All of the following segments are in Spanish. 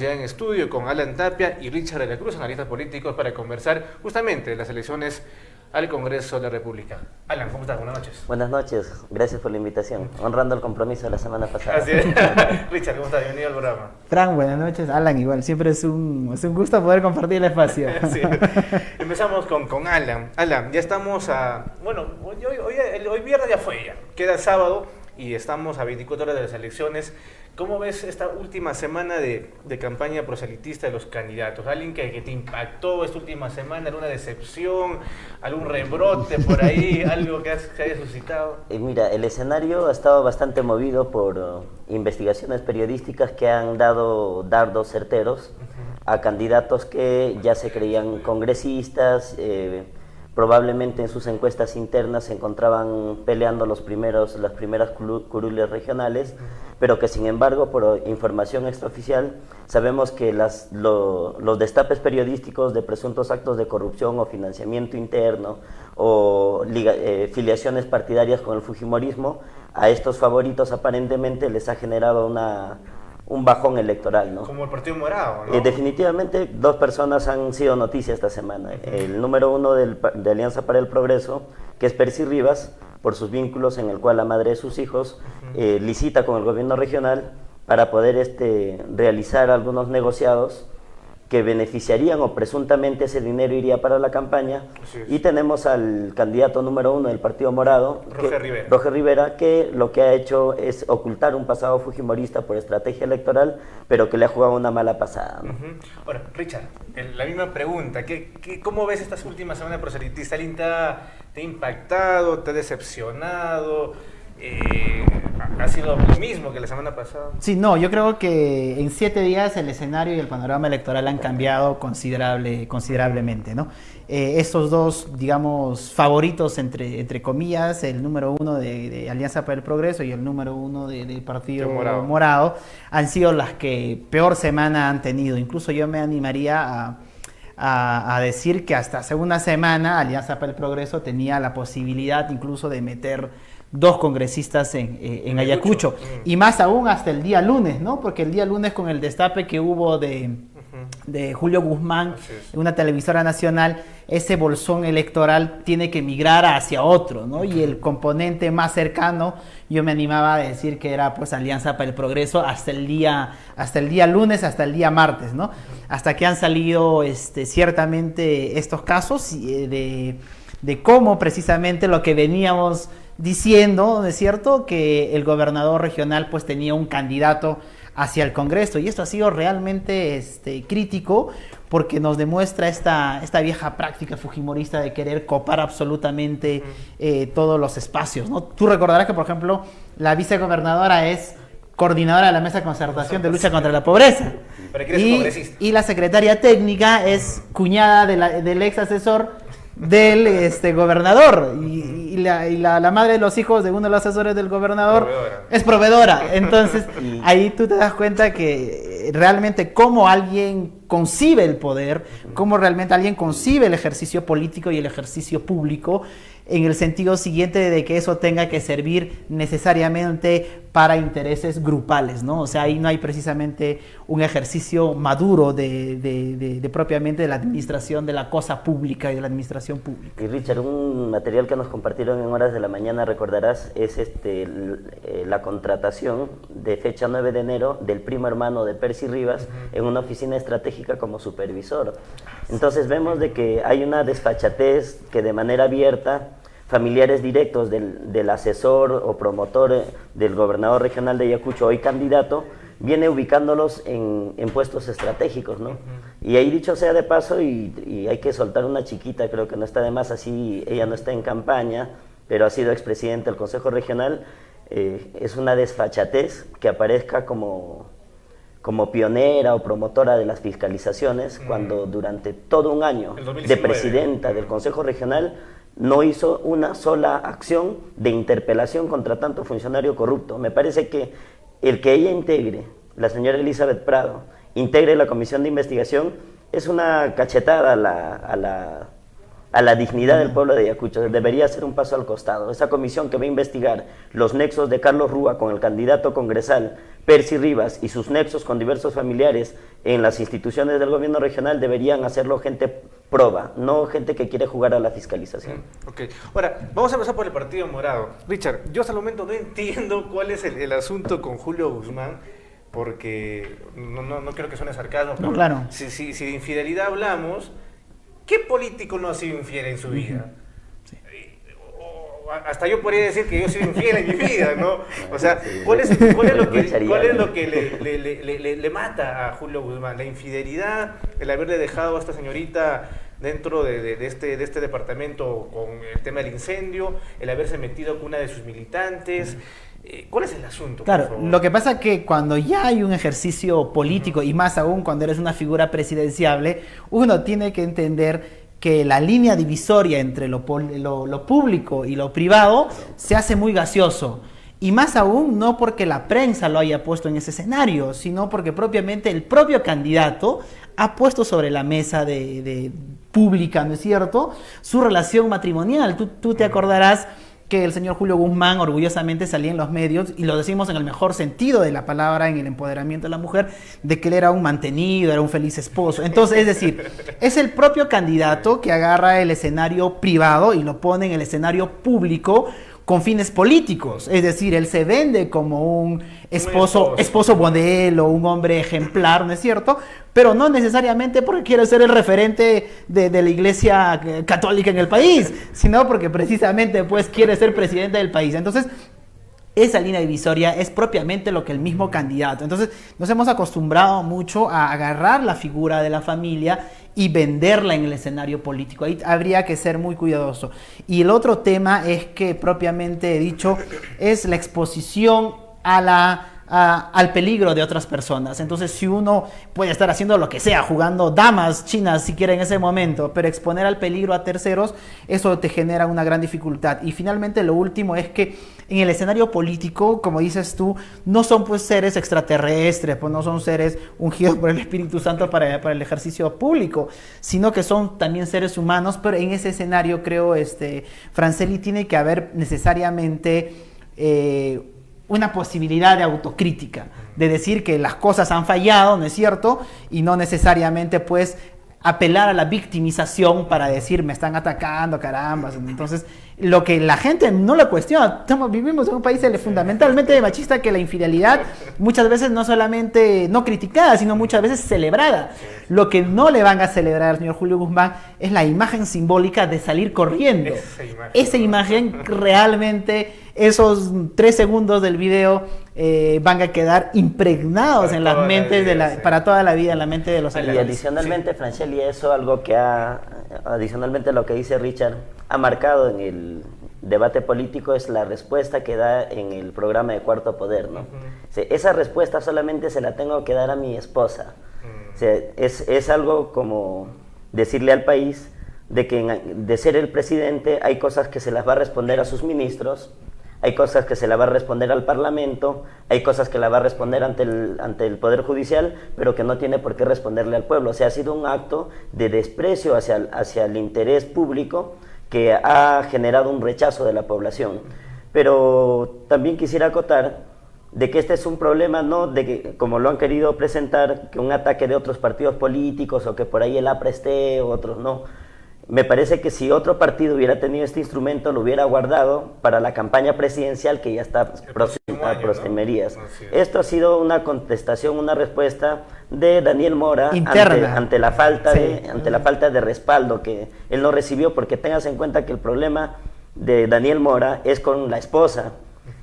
ya en estudio con Alan Tapia y Richard de la Cruz, analistas políticos, para conversar justamente de las elecciones al Congreso de la República. Alan, ¿cómo estás? Buenas noches. Buenas noches, gracias por la invitación. Honrando el compromiso de la semana pasada. Así es. Richard, ¿cómo estás? Bienvenido al programa. Fran, buenas noches. Alan, igual, siempre es un gusto poder compartir el espacio. Sí. Empezamos con Alan. Alan, ya estamos bueno, hoy viernes ya fue ya, queda sábado y estamos a 24 horas de las elecciones. ¿Cómo ves esta última semana de campaña proselitista de los candidatos? ¿Alguien que te impactó esta última semana? ¿Alguna decepción? ¿Algún rebrote por ahí? ¿Algo que haya suscitado? Mira, el escenario ha estado bastante movido por investigaciones periodísticas que han dado dardos certeros a candidatos que ya se creían congresistas, probablemente en sus encuestas internas se encontraban peleando las primeras curules regionales, pero que sin embargo, por información extraoficial, sabemos que los destapes periodísticos de presuntos actos de corrupción o financiamiento interno o filiaciones partidarias con el fujimorismo, a estos favoritos aparentemente les ha generado un bajón electoral, ¿no? Como el Partido Morado, ¿no? Definitivamente dos personas han sido noticia esta semana. El número uno de Alianza para el Progreso, que es Percy Rivas, por sus vínculos en el cual la madre de sus hijos licita con el gobierno regional para poder realizar algunos negociados que beneficiarían o presuntamente ese dinero iría para la campaña. Y tenemos al candidato número uno del Partido Morado, Roger Rivera, que lo que ha hecho es ocultar un pasado fujimorista por estrategia electoral, pero que le ha jugado una mala pasada, ¿no? Ahora, Richard, la misma pregunta, ¿cómo ves estas últimas semanas proselitistas? ¿Alguien te ha impactado, te ha decepcionado? ¿Ha sido lo mismo que la semana pasada? Sí, no, yo creo que en 7 días el escenario y el panorama electoral han cambiado considerablemente, ¿no? Estos dos, digamos, favoritos, entre comillas, el número uno de Alianza para el Progreso y el número uno del Partido Morado, han sido las que peor semana han tenido. Incluso yo me animaría a decir que hasta hace una semana Alianza para el Progreso tenía la posibilidad incluso de meter 2 congresistas en Ayacucho, y más aún hasta el día lunes, ¿no? Porque el día lunes, con el destape que hubo de Julio Guzmán en una televisora nacional, ese bolsón electoral tiene que migrar hacia otro, ¿no? Y el componente más cercano, yo me animaba a decir que era pues Alianza para el Progreso hasta el día lunes, hasta el día martes, ¿no? Hasta que han salido ciertamente estos casos de cómo precisamente lo que veníamos diciendo, ¿no es cierto?, que el gobernador regional pues tenía un candidato hacia el Congreso, y esto ha sido realmente crítico, porque nos demuestra esta vieja práctica fujimorista de querer copar absolutamente todos los espacios, ¿no? Tú recordarás que, por ejemplo, la vicegobernadora es coordinadora de la Mesa de Concertación de Lucha contra la Pobreza, y la secretaria técnica es cuñada del ex asesor del gobernador, y la madre de los hijos de uno de los asesores del gobernador es proveedora. Entonces ahí tú te das cuenta que realmente cómo alguien concibe el poder, cómo realmente alguien concibe el ejercicio político y el ejercicio público, en el sentido siguiente de que eso tenga que servir necesariamente para intereses grupales, ¿no? O sea, ahí no hay precisamente un ejercicio maduro de propiamente de la administración de la cosa pública y de la administración pública. Y Richard, un material que nos compartieron en horas de la mañana, recordarás, es la contratación de fecha 9 de enero del primo hermano de Percy Rivas en una oficina estratégica como supervisor. Entonces vemos de que hay una desfachatez que de manera abierta familiares directos del asesor o promotor del gobernador regional de Ayacucho, hoy candidato, viene ubicándolos en puestos estratégicos, ¿no? Y ahí, dicho sea de paso, y hay que soltar una chiquita, creo que no está de más, así ella no está en campaña, pero ha sido expresidente del Consejo Regional. Es una desfachatez que aparezca como pionera o promotora de las fiscalizaciones, cuando durante todo un año de presidenta del Consejo Regional no hizo una sola acción de interpelación contra tanto funcionario corrupto. Me parece que el que ella integre, la señora Elizabeth Prado, integre la comisión de investigación, es una cachetada a la dignidad del pueblo de Ayacucho. Debería ser un paso al costado. Esa comisión que va a investigar los nexos de Carlos Rúa con el candidato congresal Percy Rivas y sus nexos con diversos familiares en las instituciones del gobierno regional deberían hacerlo gente proba, no gente que quiere jugar a la fiscalización. Ok, ahora vamos a empezar por el Partido Morado. Richard, yo hasta el momento no entiendo cuál es el asunto con Julio Guzmán, porque no creo que suene sarcasmo, pero no, claro. si de infidelidad hablamos, ¿qué político no ha sido infiel en su vida? Sí. Hasta yo podría decir que yo he sido infiel en mi vida, ¿no? O sea, ¿cuál es lo que le mata a Julio Guzmán? La infidelidad, el haberle dejado a esta señorita dentro de este departamento con el tema del incendio, el haberse metido con una de sus militantes. ¿Cuál es el asunto? Claro, lo que pasa es que cuando ya hay un ejercicio político, y más aún cuando eres una figura presidenciable, uno tiene que entender que la línea divisoria entre lo público y lo privado se hace muy gaseoso. Y más aún no porque la prensa lo haya puesto en ese escenario, sino porque propiamente el propio candidato ha puesto sobre la mesa de pública, ¿no es cierto?, su relación matrimonial. Tú te acordarás que el señor Julio Guzmán orgullosamente salía en los medios, y lo decimos en el mejor sentido de la palabra, en el empoderamiento de la mujer, de que él era un mantenido, era un feliz esposo. Entonces, es decir, es el propio candidato que agarra el escenario privado y lo pone en el escenario público con fines políticos. Es decir, él se vende como un esposo modelo, un hombre ejemplar, ¿no es cierto? Pero no necesariamente porque quiere ser el referente de la iglesia católica en el país, sino porque precisamente pues quiere ser presidente del país. Entonces, esa línea divisoria es propiamente lo que el mismo candidato. Entonces, nos hemos acostumbrado mucho a agarrar la figura de la familia y venderla en el escenario político. Ahí habría que ser muy cuidadoso. Y el otro tema es que, propiamente dicho, es la exposición al peligro de otras personas. Entonces, si uno puede estar haciendo lo que sea, jugando damas chinas si quiere en ese momento, pero exponer al peligro a terceros, eso te genera una gran dificultad. Y finalmente, lo último es que en el escenario político, como dices tú, no son pues seres extraterrestres, pues no son seres ungidos por el Espíritu Santo para el ejercicio público, sino que son también seres humanos. Pero en ese escenario, creo, Franceli, tiene que haber necesariamente una posibilidad de autocrítica, de decir que las cosas han fallado, ¿no es cierto? Y no necesariamente pues apelar a la victimización para decir me están atacando, caramba. Entonces, lo que la gente no lo cuestiona, vivimos en un país fundamentalmente machista, que la infidelidad muchas veces no solamente no criticada, sino muchas veces celebrada. Lo que no le van a celebrar al señor Julio Guzmán es la imagen simbólica de salir corriendo. Esa imagen realmente, esos 3 segundos del video van a quedar impregnados en las mentes para toda la vida, en la mente de los elegidos. Y adicionalmente, Franceli, eso algo que adicionalmente a lo que dice Richard, ha marcado en el debate político, es la respuesta que da en el programa de Cuarto Poder, ¿no? Esa respuesta solamente se la tengo que dar a mi esposa. Es algo como decirle al país de que de ser el presidente hay cosas que se las va a responder a sus ministros, hay cosas que se la va a responder al Parlamento, hay cosas que la va a responder ante el Poder Judicial, pero que no tiene por qué responderle al pueblo. O sea, ha sido un acto de desprecio hacia el interés público que ha generado un rechazo de la población. Pero también quisiera acotar de que este es un problema, no de que, como lo han querido presentar, que un ataque de otros partidos políticos o que por ahí el APRA esté, otros no. Me parece que si otro partido hubiera tenido este instrumento, lo hubiera guardado para la campaña presidencial que ya está próxima a proximerías. ¿No? Esto ha sido una contestación, una respuesta de Daniel Mora ante la falta de respaldo que él no recibió, porque tengas en cuenta que el problema de Daniel Mora es con la esposa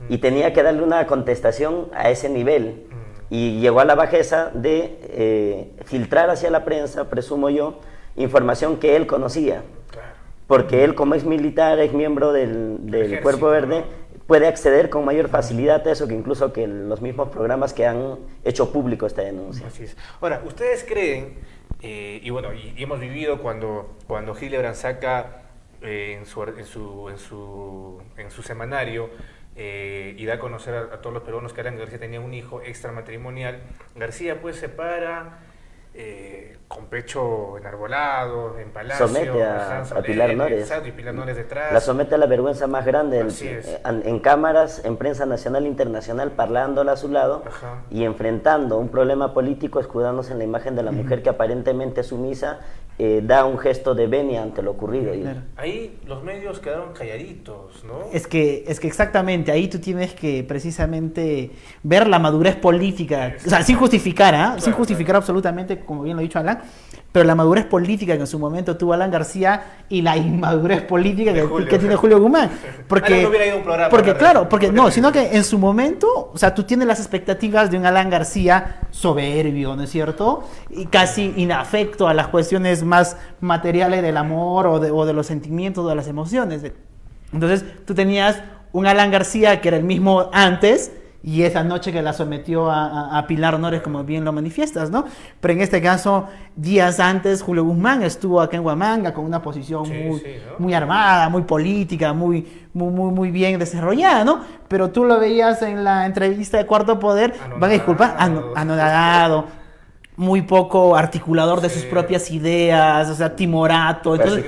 y tenía que darle una contestación a ese nivel y llegó a la bajeza de filtrar hacia la prensa, presumo yo, información que él conocía, porque él, como es militar, es miembro del Cuerpo Verde, puede acceder con mayor facilidad a eso que incluso que los mismos programas que han hecho público esta denuncia. Así es. Ahora, ¿ustedes creen, y hemos vivido cuando Hildebrand saca en su semanario y da a conocer a todos los peruanos que Alan García tenía un hijo extramatrimonial, García pues se para con pecho enarbolado, en palacio. Somete a Pilar Nores. Exacto, y Pilar Nores detrás. La somete a la vergüenza más grande en, en cámaras, en prensa nacional e internacional, parlándola a su lado. Ajá. Y enfrentando un problema político, escudándose en la imagen de la mujer que aparentemente es sumisa, da un gesto de venia ante lo ocurrido. Claro. Ahí los medios quedaron calladitos, ¿no? Es que exactamente, ahí tú tienes que precisamente ver la madurez política, o sea, sin justificar, Claro, sin justificar absolutamente, como bien lo ha dicho Alan, pero la madurez política que en su momento tuvo Alan García y la inmadurez política que tiene Julio Guzmán. Porque, no hubiera ido a un programa, porque ¿verdad? claro, porque no, sino que en su momento, o sea, tú tienes las expectativas de un Alan García soberbio, ¿no es cierto? Y casi inafecto a las cuestiones más materiales del amor o de los sentimientos, de las emociones. Entonces, tú tenías un Alan García que era el mismo antes, y esa noche que la sometió a Pilar Nores, como bien lo manifiestas, ¿no? Pero en este caso, días antes, Julio Guzmán estuvo acá en Huamanga con una posición ¿no? muy armada, muy política, muy bien desarrollada, ¿no? Pero tú lo veías en la entrevista de Cuarto Poder, van a disculpar, anonadado, muy poco articulador de sus propias ideas, o sea, timorato, entonces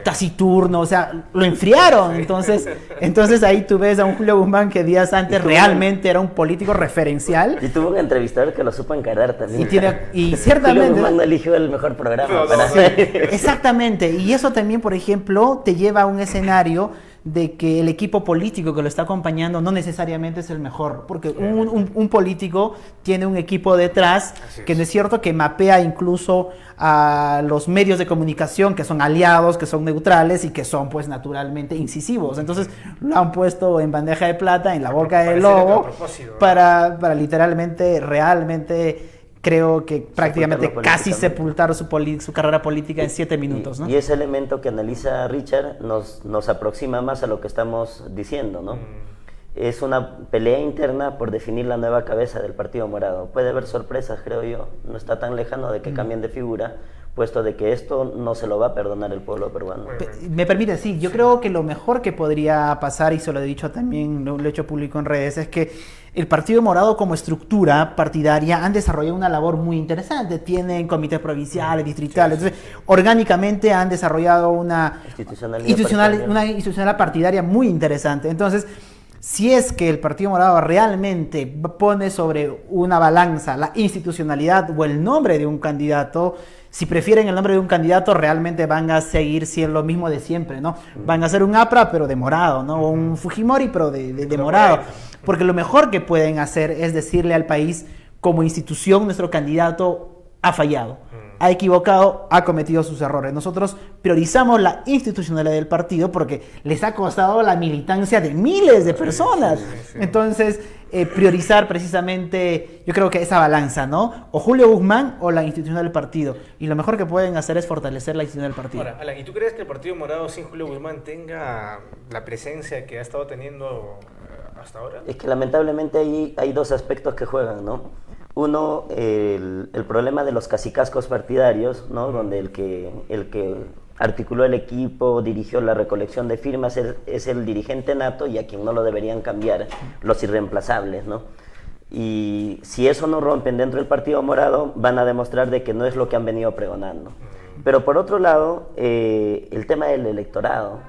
taciturno, o sea, lo enfriaron, entonces ahí tú ves a un Julio Guzmán que días antes realmente era un político referencial. Y tuvo un entrevistador que lo supo encarar también. Y ciertamente... Julio Guzmán eligió el mejor programa para hacer. Exactamente, y eso también, por ejemplo, te lleva a un escenario de que el equipo político que lo está acompañando no necesariamente es el mejor, porque un político tiene un equipo detrás que no es cierto que mapea incluso a los medios de comunicación que son aliados, que son neutrales y que son pues naturalmente incisivos. Entonces lo han puesto en bandeja de plata, en la boca del lobo, para literalmente, realmente... creo que prácticamente casi sepultar su carrera política en 7 minutos, ¿no? Y ese elemento que analiza Richard nos aproxima más a lo que estamos diciendo, ¿no? Es una pelea interna por definir la nueva cabeza del Partido Morado. Puede haber sorpresas, creo yo. No está tan lejano de que cambien de figura, puesto de que esto no se lo va a perdonar el pueblo peruano. Me permite, sí. Yo creo que lo mejor que podría pasar, y se lo he dicho también, lo he hecho público en redes, es que el Partido Morado como estructura partidaria han desarrollado una labor muy interesante. Tienen comités provinciales, distritales. Entonces, orgánicamente han desarrollado una institucionalidad partidaria muy interesante. Entonces, si es que el Partido Morado realmente pone sobre una balanza la institucionalidad o el nombre de un candidato, si prefieren el nombre de un candidato, realmente van a seguir siendo lo mismo de siempre, ¿no? Van a ser un APRA, pero de morado, ¿no? O un Fujimori, pero de morado. Porque lo mejor que pueden hacer es decirle al país, como institución, nuestro candidato ha fallado, ha equivocado, ha cometido sus errores. Nosotros priorizamos la institucionalidad del partido porque les ha costado la militancia de miles de personas. Entonces, priorizar precisamente, yo creo que esa balanza, ¿no? O Julio Guzmán o la institucionalidad del partido. Y lo mejor que pueden hacer es fortalecer la institucionalidad del partido. Ahora, Alan, ¿y tú crees que el Partido Morado sin Julio Guzmán tenga la presencia que ha estado teniendo hasta ahora? Es que lamentablemente hay dos aspectos que juegan, ¿no? Uno, el problema de los cacicazgos partidarios, ¿no? Donde el que articuló el equipo, dirigió la recolección de firmas, es el dirigente nato y a quien no lo deberían cambiar, los irreemplazables, ¿no? Y si eso no rompen dentro del Partido Morado, van a demostrar de que no es lo que han venido pregonando. Pero por otro lado, el tema del electorado,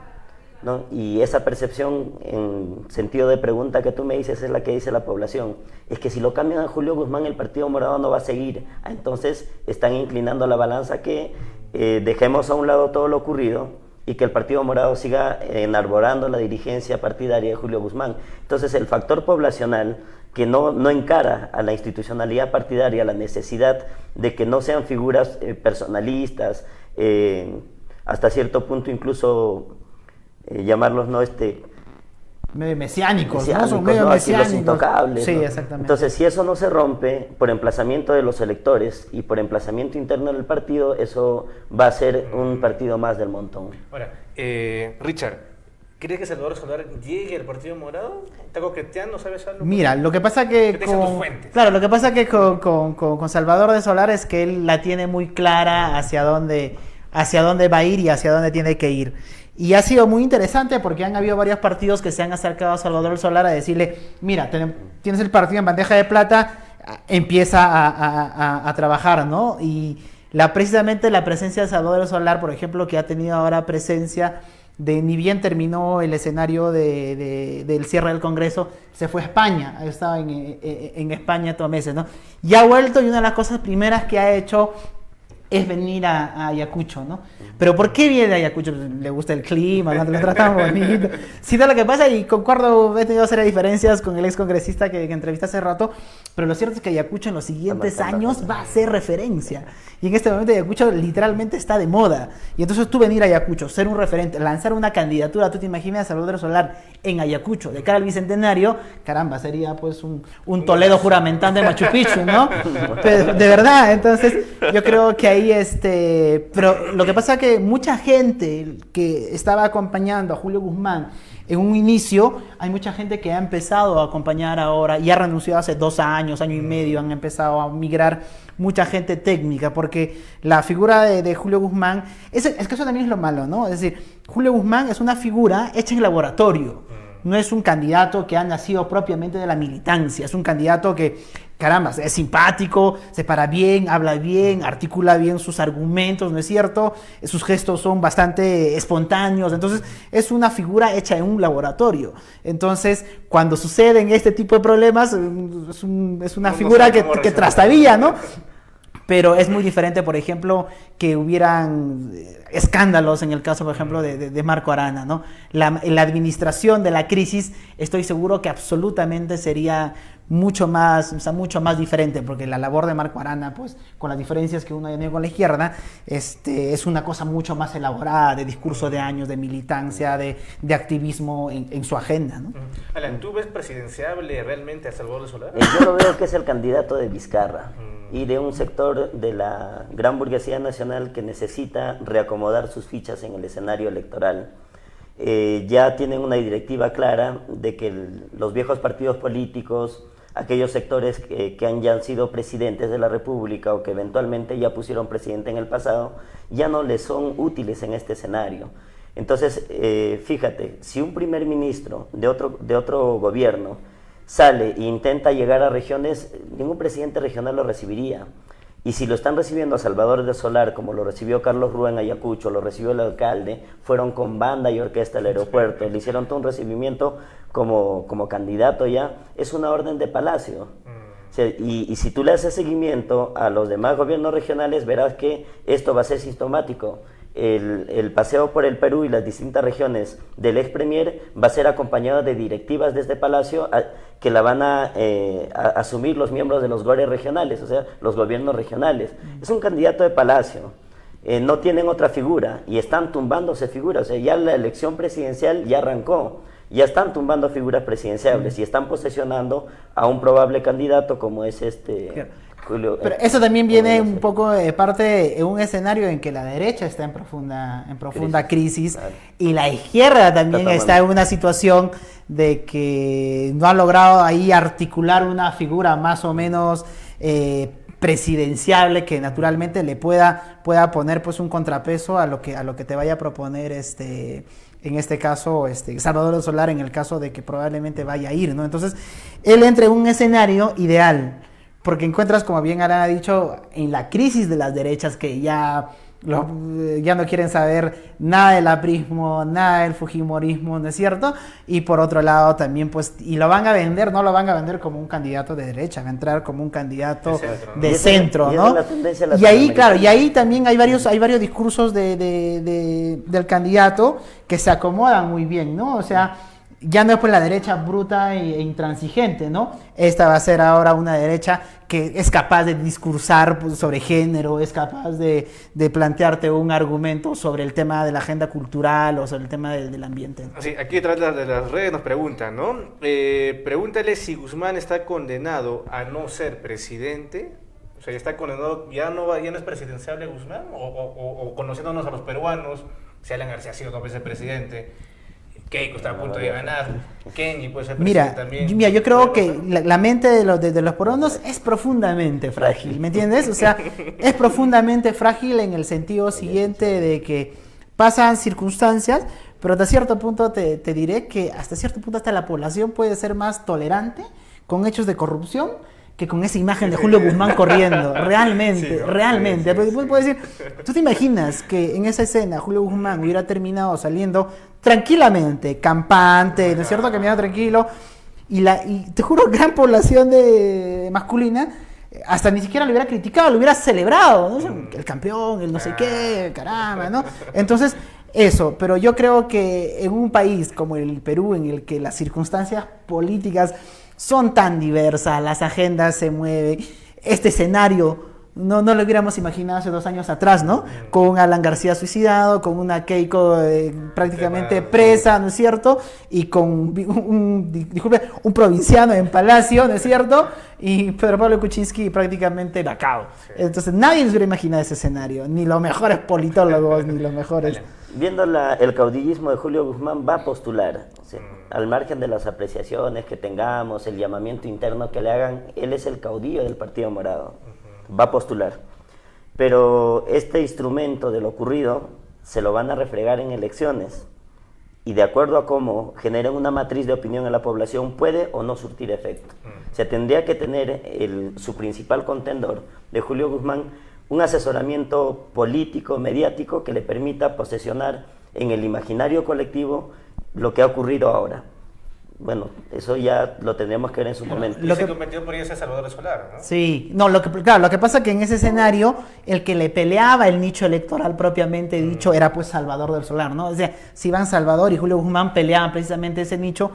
¿no? Y esa percepción en sentido de pregunta que tú me dices es la que dice la población, es que si lo cambian a Julio Guzmán el Partido Morado no va a seguir. Entonces están inclinando la balanza que dejemos a un lado todo lo ocurrido y que el Partido Morado siga enarborando la dirigencia partidaria de Julio Guzmán. Entonces el factor poblacional que no encara a la institucionalidad partidaria, la necesidad de que no sean figuras personalistas, hasta cierto punto incluso llamarlos medio mesiánicos, ¿no? Son medio mesiánicos. Los intocables, sí, ¿no? exactamente. Entonces, si eso no se rompe por emplazamiento de los electores y por emplazamiento interno del partido, eso va a ser un partido más del montón. Ahora, Richard, ¿crees que Salvador Solar llegue al Partido Morado? ¿Está coqueteando? ¿Sabes algo? Mira, lo que pasa que lo que pasa que con Salvador de Solar es que él la tiene muy clara hacia dónde va a ir y hacia dónde tiene que ir. Y ha sido muy interesante porque han habido varios partidos que se han acercado a Salvador Solar a decirle, mira, tienes el partido en bandeja de plata, empieza a trabajar, ¿no? Y precisamente la presencia de Salvador Solar, por ejemplo, que ha tenido ahora presencia ni bien terminó el escenario del cierre del Congreso, se fue a España, ha estado en España todos meses, ¿no? Y ha vuelto, y una de las cosas primeras que ha hecho es venir a Ayacucho, ¿no? Pero ¿por qué viene a Ayacucho? Le gusta el clima, ¿no? Lo tratan bonito. Sí, lo que pasa, y concuerdo, he tenido serias diferencias con el ex congresista que entrevisté hace rato, pero lo cierto es que Ayacucho en los siguientes años va a ser referencia. Y en este momento Ayacucho literalmente está de moda. Y entonces tú venir a Ayacucho, ser un referente, lanzar una candidatura, tú te imaginas a Salvador Solar en Ayacucho, de cara al Bicentenario, caramba, sería pues un Toledo juramentando en Machu Picchu, ¿no? Pero, de verdad, entonces yo creo que ahí pero lo que pasa es que mucha gente que estaba acompañando a Julio Guzmán en un inicio, hay mucha gente que ha empezado a acompañar ahora y ha renunciado hace 2 años, año y medio, han empezado a migrar mucha gente técnica, porque la figura de Julio Guzmán, es que eso también es lo malo, ¿no? Es decir, Julio Guzmán es una figura hecha en laboratorio, no es un candidato que ha nacido propiamente de la militancia, es un candidato que, caramba, es simpático, se para bien, habla bien, articula bien sus argumentos, ¿no es cierto? Sus gestos son bastante espontáneos, entonces es una figura hecha en un laboratorio. Entonces, cuando suceden este tipo de problemas, es una figura que trastabilla, ¿no? Pero es muy diferente, por ejemplo, que hubieran escándalos en el caso, por ejemplo, de Marco Arana, ¿no? La administración de la crisis, estoy seguro que absolutamente sería mucho más diferente, porque la labor de Marco Arana, pues, con las diferencias que uno ha tenido con la izquierda, es una cosa mucho más elaborada, de discurso de años, de militancia, de activismo en su agenda, ¿no? Alan, ¿tú ves presidenciable realmente a Salvador Solar? Yo lo veo que es el candidato de Vizcarra y de un sector de la gran burguesía nacional que necesita reacomodar sus fichas en el escenario electoral. Ya tienen una directiva clara de que los viejos partidos políticos, aquellos sectores que ya han sido presidentes de la República o que eventualmente ya pusieron presidente en el pasado, ya no les son útiles en este escenario. Entonces, fíjate, si un primer ministro de otro gobierno sale e intenta llegar a regiones, ningún presidente regional lo recibiría. Y si lo están recibiendo a Salvador de Solar, como lo recibió Carlos Rúa en Ayacucho, lo recibió el alcalde, fueron con banda y orquesta al aeropuerto, le hicieron todo un recibimiento como candidato ya, es una orden de palacio. O sea, y si tú le haces seguimiento a los demás gobiernos regionales, verás que esto va a ser sintomático. El paseo por el Perú y las distintas regiones del ex premier va a ser acompañado de directivas desde Palacio que la van a asumir los miembros de los GORES regionales, o sea, los gobiernos regionales. Es un candidato de Palacio, no tienen otra figura y están tumbándose figuras, o sea, ya la elección presidencial ya arrancó, ya están tumbando figuras presidenciables y están posesionando a un probable candidato como es Julio. Pero eso también viene un poco de parte en un escenario en que la derecha está en profunda crisis claro. Y la izquierda también está en una situación de que no ha logrado ahí articular una figura más o menos presidenciable que naturalmente le pueda poner pues un contrapeso a lo que te vaya a proponer en este caso Salvador Solar, en el caso de que probablemente vaya a ir, ¿no? Entonces él entra en un escenario ideal, porque encuentras, como bien Alan ha dicho, en la crisis de las derechas que ya no quieren saber nada del aprismo, nada del fujimorismo, ¿no es cierto? Y por otro lado también, pues, y lo van a vender, no lo van a vender como un candidato de derecha, va a entrar como un candidato de centro, ¿no? Y ahí, claro, y ahí también hay varios discursos del candidato que se acomodan muy bien, ¿no? O sea, ya no es pues la derecha bruta e intransigente, ¿no? Esta va a ser ahora una derecha que es capaz de discursar pues, sobre género, es capaz de plantearte un argumento sobre el tema de la agenda cultural o sobre el tema del ambiente. Sí, aquí detrás de las redes nos preguntan, ¿no? Pregúntale si Guzmán está condenado a no ser presidente. O sea, ya está condenado, ya no es presidenciable Guzmán, o conociéndonos a los peruanos, si Alan García ha sido 2 veces presidente, Keiko está a punto de ganar, Kenji puede ser presidente también. Mira, yo creo que la mente de los peruanos es profundamente frágil, ¿me entiendes? O sea, es profundamente frágil en el sentido siguiente de que pasan circunstancias, pero hasta cierto punto te diré que hasta cierto punto hasta la población puede ser más tolerante con hechos de corrupción que con esa imagen de Julio Guzmán corriendo, realmente, Sí, ¿no? realmente. Sí, Porque sí, tú puedes decir, ¿tú te imaginas que en esa escena Julio Guzmán hubiera terminado saliendo tranquilamente, campante, ¿no es cierto? Caminando tranquilo, y te juro, gran población de masculina, hasta ni siquiera lo hubiera criticado, lo hubiera celebrado, ¿no? El campeón, el no sé qué, caramba, ¿no? Entonces, eso, pero yo creo que en un país como el Perú, en el que las circunstancias políticas son tan diversas, las agendas se mueven, este escenario no lo hubiéramos imaginado hace 2 años atrás, ¿no? Con un Alan García suicidado, con una Keiko prácticamente presa, ¿no es cierto? Y con un provinciano en Palacio, ¿no es cierto? Y Pedro Pablo Kuczynski prácticamente vacado. Entonces nadie se hubiera imaginado ese escenario, ni los mejores politólogos, ni los mejores... Viendo el caudillismo de Julio Guzmán, va a postular, ¿sí? Al margen de las apreciaciones que tengamos, el llamamiento interno que le hagan, él es el caudillo del Partido Morado, va a postular. Pero este instrumento de lo ocurrido se lo van a refregar en elecciones, y de acuerdo a cómo generen una matriz de opinión en la población, puede o no surtir efecto. Se tendría que tener su principal contendor de Julio Guzmán un asesoramiento político, mediático, que le permita posesionar en el imaginario colectivo lo que ha ocurrido ahora. Bueno, eso ya lo tendríamos que ver en su momento. Lo que cometió podría ser Salvador Solar, ¿no? Sí, no, claro, lo que pasa es que en ese escenario el que le peleaba el nicho electoral propiamente dicho era pues Salvador del Solar, ¿no? O sea, si Iván Salvador y Julio Guzmán peleaban precisamente ese nicho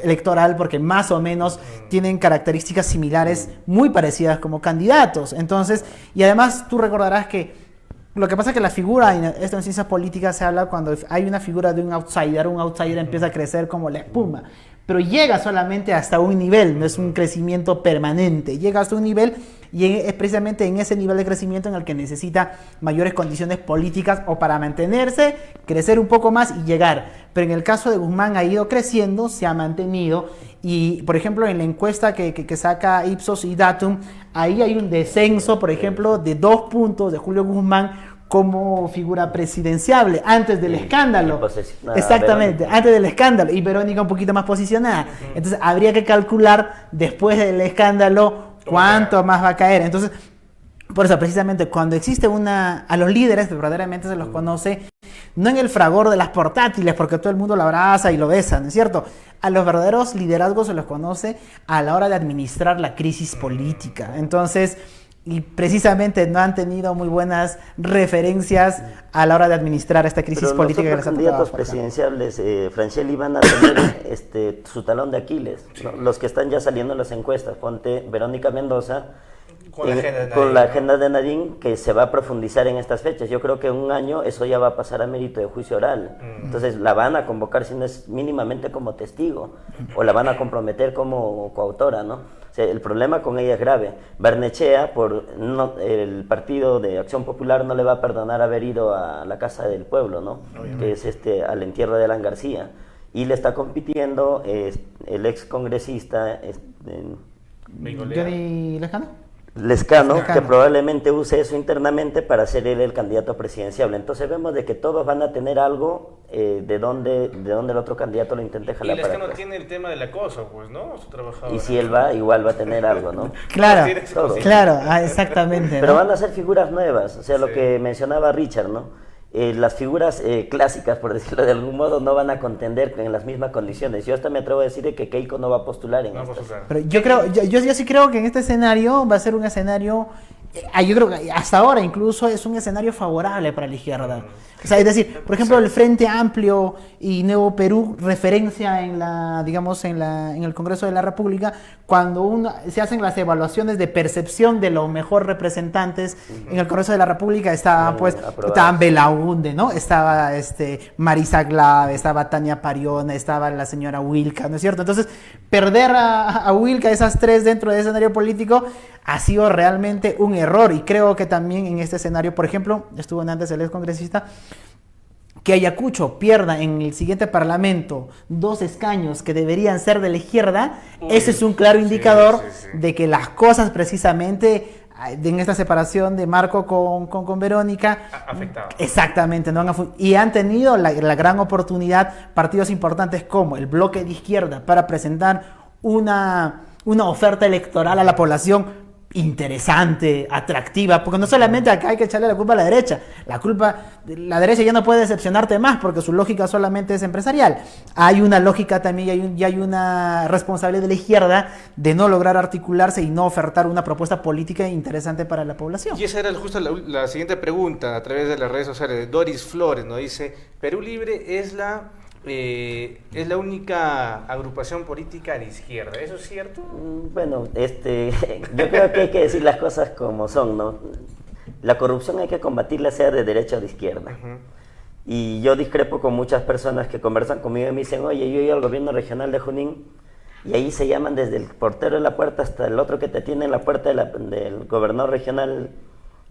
electoral porque más o menos tienen características similares muy parecidas como candidatos. Entonces, y además tú recordarás que lo que pasa es que la figura, esto en ciencias políticas se habla cuando hay una figura de un outsider empieza a crecer como la espuma, pero llega solamente hasta un nivel, no es un crecimiento permanente, llega hasta un nivel y es precisamente en ese nivel de crecimiento en el que necesita mayores condiciones políticas o para mantenerse, crecer un poco más y llegar. Pero en el caso de Guzmán ha ido creciendo, se ha mantenido y, por ejemplo, en la encuesta que saca Ipsos y Datum, ahí hay un descenso, por ejemplo, de 2 puntos de Julio Guzmán como figura presidenciable antes del escándalo. Exactamente, Verónica. Antes del escándalo. Y Verónica un poquito más posicionada. Entonces habría que calcular después del escándalo cuánto más va a caer. Entonces, por eso precisamente cuando existe a los líderes verdaderamente se los conoce no en el fragor de las portátiles porque todo el mundo lo abraza y lo besa, ¿no es cierto? A los verdaderos liderazgos se los conoce a la hora de administrar la crisis política. Entonces, y precisamente no han tenido muy buenas referencias a la hora de administrar esta crisis pero política que los les ha tocado. Candidatos presidenciables, Franchelli, van a tener su talón de Aquiles, ¿no? Los que están ya saliendo en las encuestas, ponte Verónica Mendoza, con la agenda de Nadine, que se va a profundizar en estas fechas. Yo creo que en un año eso ya va a pasar a mérito de juicio oral. Entonces la van a convocar, si no es mínimamente como testigo, o la van a comprometer como coautora, ¿no? O sea, el problema con ella es grave. Barnechea, el Partido de Acción Popular no le va a perdonar haber ido a la Casa del Pueblo, ¿no? Que es al entierro de Alan García. Y le está compitiendo el ex congresista Johnny Lescano, que probablemente use eso internamente para ser él el candidato presidencial. Entonces vemos de que todos van a tener algo de donde el otro candidato lo intente jalar. Y Lescano tiene el tema del acoso, pues, ¿no? Su trabajador. Y si él va, igual va a tener algo, ¿no? Claro, exactamente. Pero ¿no? van a ser figuras nuevas, o sea, lo que mencionaba Richard, ¿no? Las figuras clásicas, por decirlo de algún modo, no van a contender en las mismas condiciones. Yo hasta me atrevo a decir de que Keiko no va a postular en esto. Pero yo sí creo que en este escenario va a ser un escenario, yo creo que hasta ahora incluso es un escenario favorable para la izquierda. O sea, es decir, por ejemplo, el Frente Amplio y Nuevo Perú referencia en el Congreso de la República cuando se hacen las evaluaciones de percepción de los mejores representantes en el Congreso de la República. Estaban Belaunde, ¿no? Estaba Marisa Glave, estaba Tania Pariona, estaba la señora Wilca, ¿no es cierto? Entonces, perder a Wilca, esas 3 dentro del escenario político, ha sido realmente un error. Y creo que también en este escenario, por ejemplo, estuvo antes el ex congresista, que Ayacucho pierda en el siguiente parlamento 2 escaños que deberían ser de la izquierda, ese es un claro indicador de que las cosas precisamente en esta separación de Marco con Verónica afectado. Exactamente, y han tenido la gran oportunidad partidos importantes como el bloque de izquierda para presentar una una oferta electoral a la población interesante, atractiva, porque no solamente acá hay que echarle la culpa a la derecha, la derecha ya no puede decepcionarte más porque su lógica solamente es empresarial. Hay una lógica también y hay una responsabilidad de la izquierda de no lograr articularse y no ofertar una propuesta política interesante para la población. Y esa era justo la siguiente pregunta a través de las redes sociales de Doris Flores, nos dice, Perú Libre es la única agrupación política de izquierda, ¿eso es cierto? Bueno, yo creo que hay que decir las cosas como son, ¿no? La corrupción hay que combatirla sea de derecha o de izquierda. Y yo discrepo con muchas personas que conversan conmigo y me dicen, oye, yo he ido al gobierno regional de Junín y ahí se llaman desde el portero de la puerta hasta el otro que te atiende en la puerta del gobernador regional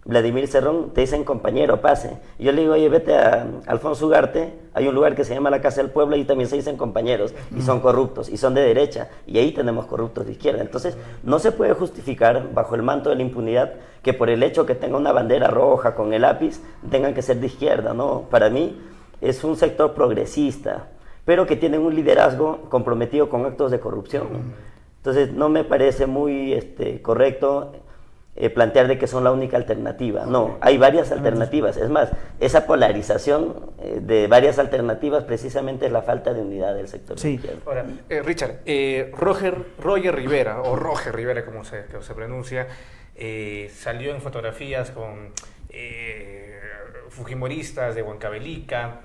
Vladimir Cerrón, te dicen compañero, pase. Y yo le digo, oye, vete a Alfonso Ugarte, hay un lugar que se llama la Casa del Pueblo y también se dicen compañeros, y son corruptos, y son de derecha, y ahí tenemos corruptos de izquierda. Entonces, no se puede justificar, bajo el manto de la impunidad, que por el hecho que tenga una bandera roja con el lápiz, tengan que ser de izquierda, ¿no? Para mí, es un sector progresista, pero que tienen un liderazgo comprometido con actos de corrupción, ¿no? Entonces, no me parece muy correcto plantear de que son la única alternativa. No, hay varias alternativas. Es más, esa polarización de varias alternativas precisamente es la falta de unidad del sector. Sí. Ahora, Richard, Roger Rivera, o Roger Rivera como se pronuncia, salió en fotografías con fujimoristas de Huancavelica,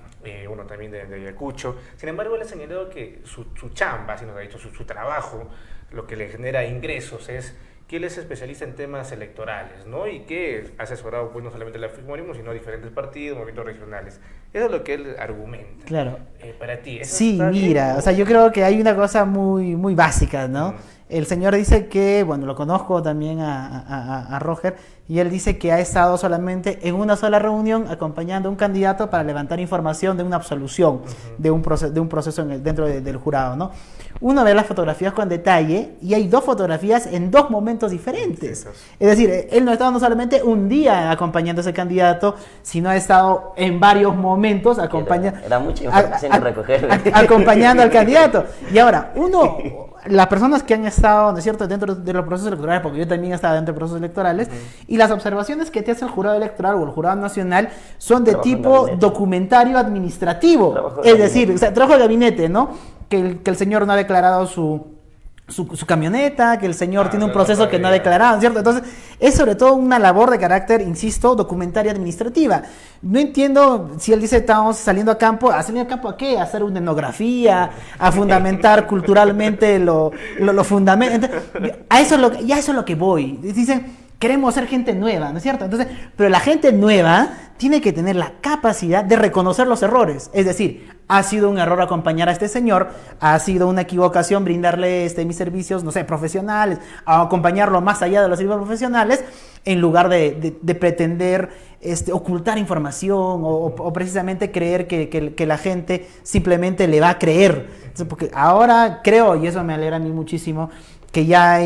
uno también de Ayacucho. Sin embargo, él ha señalado que su chamba, así nos ha dicho, su trabajo, lo que le genera ingresos es que él es especialista en temas electorales, ¿no? Y que ha asesorado pues, no solamente al fujimorismo, sino a diferentes partidos, movimientos regionales. Eso es lo que él argumenta. Claro. Para ti. Sí, mira, o sea, yo creo que hay una cosa muy, muy básica, ¿no? El señor dice que, bueno, lo conozco también a Roger, y él dice que ha estado solamente en una sola reunión acompañando a un candidato para levantar información de una absolución de un proceso dentro del jurado, ¿no? Uno ve las fotografías con detalle y hay dos fotografías en dos momentos diferentes. Es decir, él no ha estado no solamente un día acompañando a ese candidato, sino ha estado en varios momentos acompañando... Era mucha información en recoger. Acompañando al candidato. Y ahora, las personas que han estado, ¿no es cierto?, dentro de los procesos electorales, porque yo también he estado dentro de procesos electorales, y las observaciones que te hace el jurado electoral o el jurado nacional son de tipo documentario administrativo. Es decir, o sea, trabajo de gabinete, ¿no? Que el señor no ha declarado su camioneta, que el señor tiene un proceso que no ha declarado, ¿cierto? Entonces, es sobre todo una labor de carácter, insisto, documentaria administrativa. No entiendo si él dice, estamos saliendo a campo, ¿a salir a campo a qué? ¿A hacer una etnografía? ¿A fundamentar culturalmente lo fundamental? Eso es lo que voy. Dicen, queremos ser gente nueva, ¿no es cierto? Entonces, pero la gente nueva tiene que tener la capacidad de reconocer los errores. Es decir, ha sido un error acompañar a este señor, ha sido una equivocación brindarle mis servicios, no sé, profesionales, a acompañarlo más allá de los servicios profesionales, en lugar de pretender ocultar información o precisamente creer que la gente simplemente le va a creer. Entonces, porque ahora creo, y eso me alegra a mí muchísimo, que ya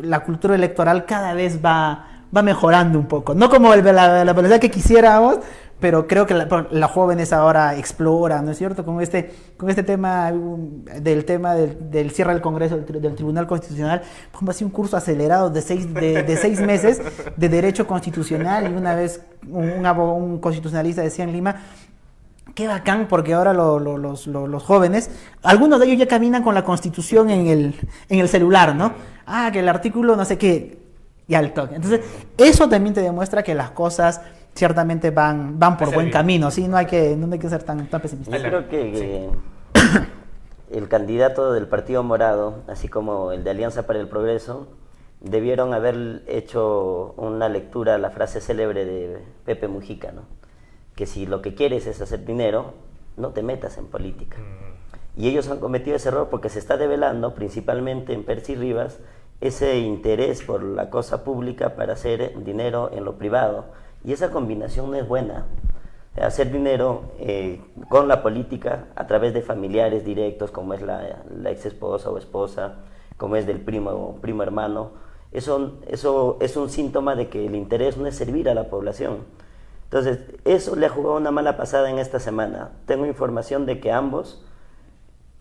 la cultura electoral cada vez va mejorando un poco. No como la velocidad que quisiéramos, pero creo que los jóvenes ahora exploran, ¿no es cierto? Con este tema del cierre del Congreso, del Tribunal Constitucional, como así un curso acelerado de 6 meses de Derecho Constitucional, y una vez un constitucionalista decía en Lima, qué bacán, porque ahora los jóvenes, algunos de ellos ya caminan con la Constitución en el celular, ¿no? Que el artículo no sé qué, y al toque. Entonces, eso también te demuestra que las cosas ciertamente van por buen camino, ¿sí? No hay que ser tan pesimistas. Yo creo que el candidato del Partido Morado, así como el de Alianza para el Progreso, debieron haber hecho una lectura a la frase célebre de Pepe Mujica, ¿no? Que si lo que quieres es hacer dinero, no te metas en política. Y ellos han cometido ese error porque se está develando, principalmente en Percy Rivas, ese interés por la cosa pública para hacer dinero en lo privado. Y esa combinación no es buena. Hacer dinero con la política a través de familiares directos, como es la ex esposa o esposa, como es del primo hermano, eso es un síntoma de que el interés no es servir a la población. Entonces, eso le ha jugado una mala pasada en esta semana. Tengo información de que ambos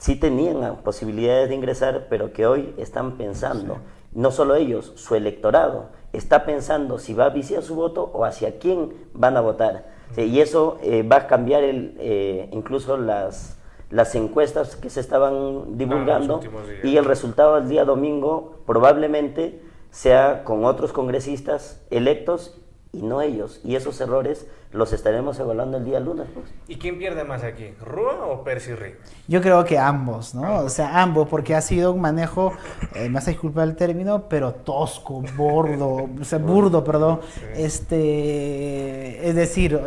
sí tenían posibilidades de ingresar, pero que hoy están pensando, no solo ellos, su electorado está pensando si va a viciar su voto o hacia quién van a votar. Sí, y eso va a cambiar incluso las encuestas que se estaban divulgando, y el resultado del día domingo probablemente sea con otros congresistas electos y no ellos, y esos errores los estaremos evaluando el día lunes, pues. ¿Y quién pierde más aquí, Rúa o Percy Rivas? Yo creo que ambos, ¿no? O sea, ambos, porque ha sido un manejo, me vas a disculpar el término, pero tosco, burdo, perdón, es decir,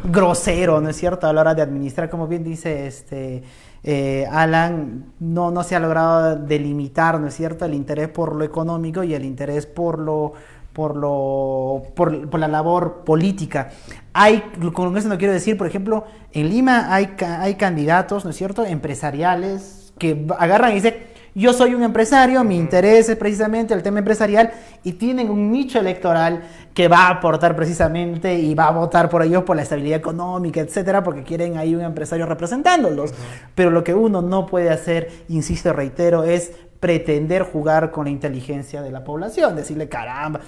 grosero, ¿no es cierto? A la hora de administrar, como bien dice Alan, no se ha logrado delimitar, ¿no es cierto?, el interés por lo económico y el interés por la labor política. Con eso no quiero decir, por ejemplo, en Lima hay candidatos, ¿no es cierto?, empresariales que agarran y dicen, yo soy un empresario, mi interés es precisamente el tema empresarial, y tienen un nicho electoral que va a aportar precisamente y va a votar por ellos por la estabilidad económica, etcétera, porque quieren ahí un empresario representándolos. Pero lo que uno no puede hacer, insisto, reitero, es pretender jugar con la inteligencia de la población, decirle caramba,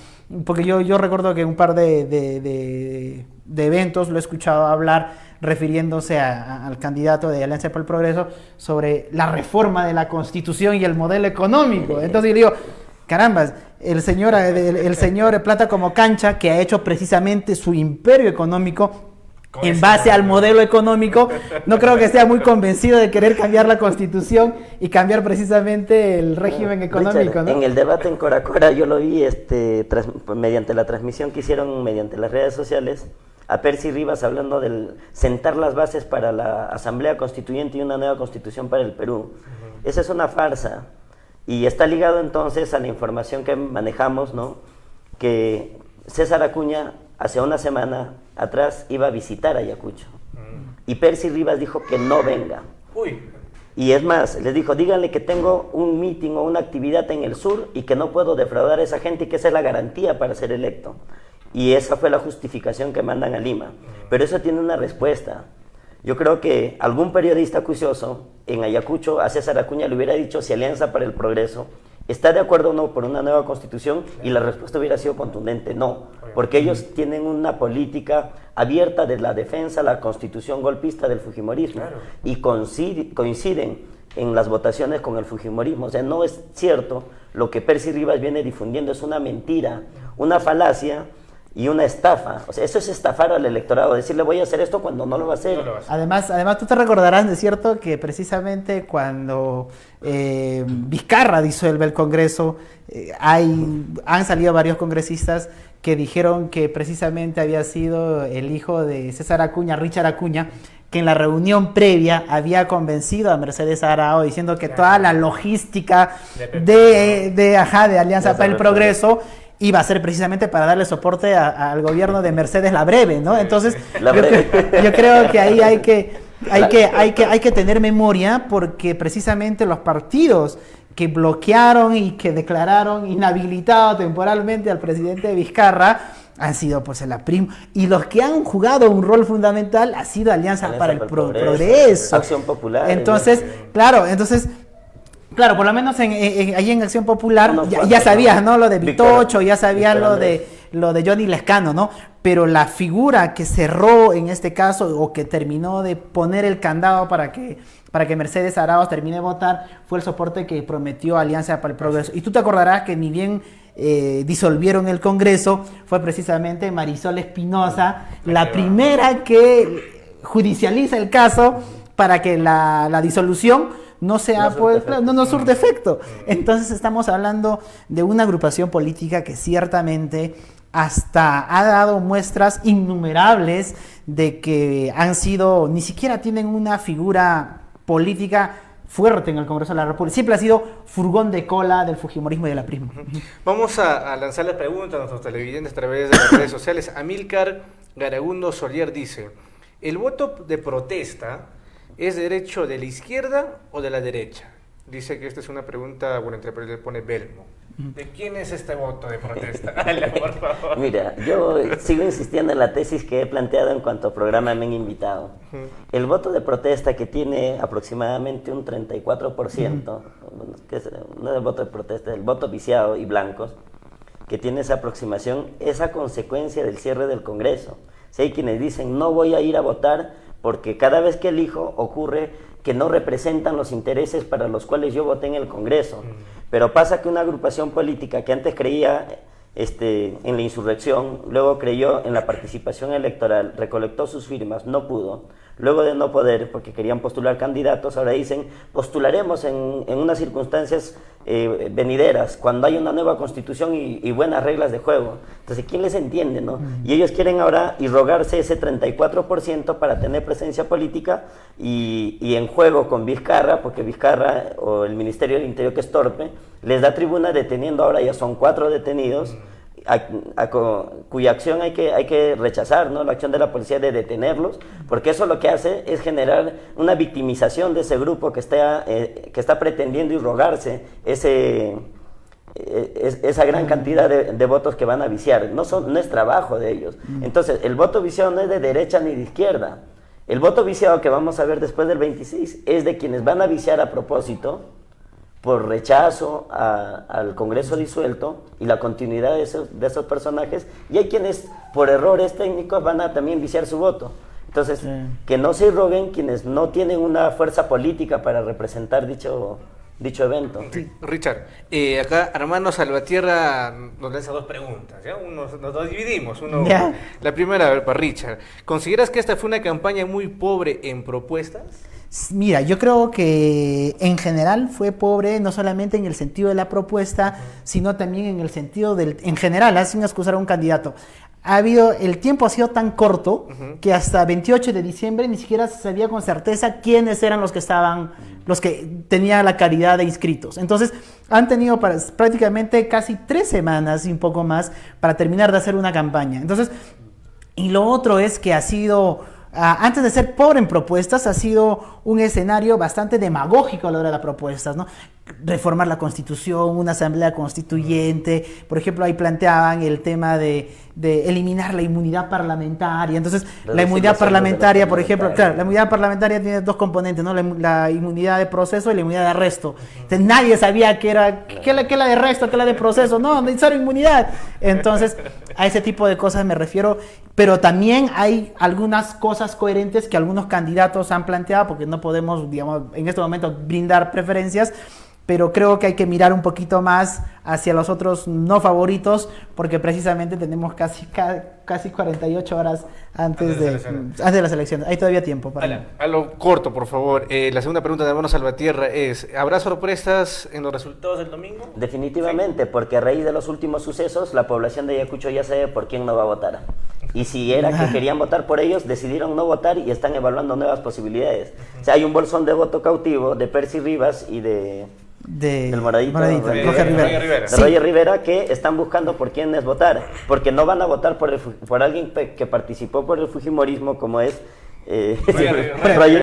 porque yo recuerdo que un par de eventos lo he escuchado hablar refiriéndose al candidato de Alianza para el Progreso sobre la reforma de la Constitución y el modelo económico. Entonces yo digo, carambas, el señor Plata como Cancha, que ha hecho precisamente su imperio económico en base al modelo económico, no creo que sea muy convencido de querer cambiar la Constitución y cambiar precisamente el régimen económico, Richard, ¿no? En el debate en Coracora yo lo vi mediante la transmisión que hicieron mediante las redes sociales, a Percy Rivas hablando del sentar las bases para la Asamblea Constituyente y una nueva Constitución para el Perú. Esa es una farsa, y está ligado entonces a la información que manejamos, ¿no?, que César Acuña hace una semana atrás iba a visitar Ayacucho, y Percy Rivas dijo que no venga. Y es más, les dijo, díganle que tengo un meeting o una actividad en el sur y que no puedo defraudar a esa gente y que esa es la garantía para ser electo. Y esa fue la justificación que mandan a Lima. Pero eso tiene una respuesta. Yo creo que algún periodista acucioso en Ayacucho a César Acuña le hubiera dicho si Alianza para el Progreso está de acuerdo o no por una nueva constitución, y la respuesta hubiera sido contundente, no, porque ellos tienen una política abierta de la defensa a la constitución golpista del fujimorismo, y coinciden en las votaciones con el fujimorismo. O sea, no es cierto lo que Percy Rivas viene difundiendo, es una mentira, una falacia y una estafa. O sea, eso es estafar al electorado, decirle voy a hacer esto cuando no lo va a hacer. Además tú te recordarás, ¿no es cierto?, que precisamente cuando Vizcarra disuelve el Congreso, han salido varios congresistas que dijeron que precisamente había sido el hijo de César Acuña, Richard Acuña, que en la reunión previa había convencido a Mercedes Arao diciendo que toda la logística de Alianza para el Progreso iba a ser precisamente para darle soporte al gobierno de Mercedes la Breve, ¿no? Entonces, yo creo que ahí hay que tener memoria, porque precisamente los partidos que bloquearon y que declararon inhabilitado temporalmente al presidente Vizcarra han sido pues el APRIM, y los que han jugado un rol fundamental ha sido Alianza para el Progreso, Acción Popular. Entonces, claro, por lo menos ahí en Acción Popular ya sabías, ¿no?, lo de Vitocho, ya sabías lo de Johnny Lescano, ¿no? Pero la figura que cerró en este caso, o que terminó de poner el candado para que Mercedes Arauz termine de votar, fue el soporte que prometió Alianza para el Progreso. Y tú te acordarás que ni bien disolvieron el Congreso, fue precisamente Marisol Espinosa la primera que judicializa el caso para que la disolución no surte efecto. Entonces estamos hablando de una agrupación política que ciertamente hasta ha dado muestras innumerables de que ni siquiera tienen una figura política fuerte en el Congreso de la República. Siempre ha sido furgón de cola del fujimorismo y de la PRI. Vamos a lanzarle preguntas a nuestros televidentes a través de las redes sociales. Amílcar Garagundo Solier dice, ¿el voto de protesta es derecho de la izquierda o de la derecha? Dice que esta es una pregunta, entre le pone Belmo. ¿De quién es este voto de protesta? Alan, por favor. Mira, yo sigo insistiendo en la tesis que he planteado en cuanto programa me han invitado. El voto de protesta, que tiene aproximadamente un 34%, que es, no el voto de protesta, el voto viciado y blancos, que tiene esa aproximación, es a consecuencia del cierre del Congreso. Si hay quienes dicen, no voy a ir a votar porque cada vez que elijo ocurre que no representan los intereses para los cuales yo voté en el Congreso. Pero pasa que una agrupación política que antes creía en la insurrección, luego creyó en la participación electoral, recolectó sus firmas, no pudo. Luego de no poder, porque querían postular candidatos, ahora dicen, postularemos en unas circunstancias venideras, cuando hay una nueva constitución y buenas reglas de juego. Entonces, ¿quién les entiende, no? Y ellos quieren ahora irrogarse ese 34% para tener presencia política y en juego con Vizcarra, porque Vizcarra o el Ministerio del Interior, que es torpe, les da tribuna deteniendo, ahora ya son 4 detenidos, cuya acción hay que rechazar, ¿no? La acción de la policía de detenerlos, porque eso lo que hace es generar una victimización de ese grupo que está pretendiendo irrogarse esa gran cantidad de votos que van a viciar. No es trabajo de ellos. Entonces, el voto viciado no es de derecha ni de izquierda. El voto viciado que vamos a ver después del 26 es de quienes van a viciar a propósito, por rechazo al Congreso disuelto y la continuidad de esos personajes, y hay quienes por errores técnicos van a también viciar su voto. Entonces, que no se irroguen quienes no tienen una fuerza política para representar dicho evento. Richard, acá Armando Salvatierra nos lanza 2 preguntas, ¿ya? Nos dividimos. La primera, a ver, para Richard. ¿Consideras que esta fue una campaña muy pobre en propuestas? Mira, yo creo que en general fue pobre, no solamente en el sentido de la propuesta, sino también en el sentido en general, sin excusar a un candidato. El tiempo ha sido tan corto que hasta 28 de diciembre ni siquiera se sabía con certeza quiénes eran los que tenían la calidad de inscritos. Entonces, han tenido prácticamente casi 3 semanas y un poco más para terminar de hacer una campaña. Entonces, y lo otro es que ha sido... antes de ser pobre en propuestas, ha sido un escenario bastante demagógico a la hora de las propuestas, ¿no? Reformar la Constitución, una asamblea constituyente, por ejemplo, ahí planteaban el tema de eliminar la inmunidad parlamentaria. Entonces, la inmunidad parlamentaria, por ejemplo, claro, la inmunidad parlamentaria tiene 2 componentes, ¿no? La inmunidad de proceso y la inmunidad de arresto. Entonces, nadie sabía qué la de arresto, qué la de proceso, no, necesario inmunidad. Entonces, a ese tipo de cosas me refiero, pero también hay algunas cosas coherentes que algunos candidatos han planteado, porque no podemos, digamos, en este momento brindar preferencias, pero creo que hay que mirar un poquito más hacia los otros no favoritos, porque precisamente tenemos casi 48 horas antes de las elecciones. Hay todavía tiempo para... A lo corto, por favor. La segunda pregunta de Armando Salvatierra es, ¿habrá sorpresas en los resultados del domingo? Definitivamente, porque a raíz de los últimos sucesos, la población de Ayacucho ya sabe por quién no va a votar. Y si era que querían votar por ellos, decidieron no votar y están evaluando nuevas posibilidades. O sea, hay un bolsón de voto cautivo de Percy Rivas y del Moradito, Roger Rivera, que están buscando por quiénes votar, porque no van a votar por alguien que participó por el fujimorismo, como es Roger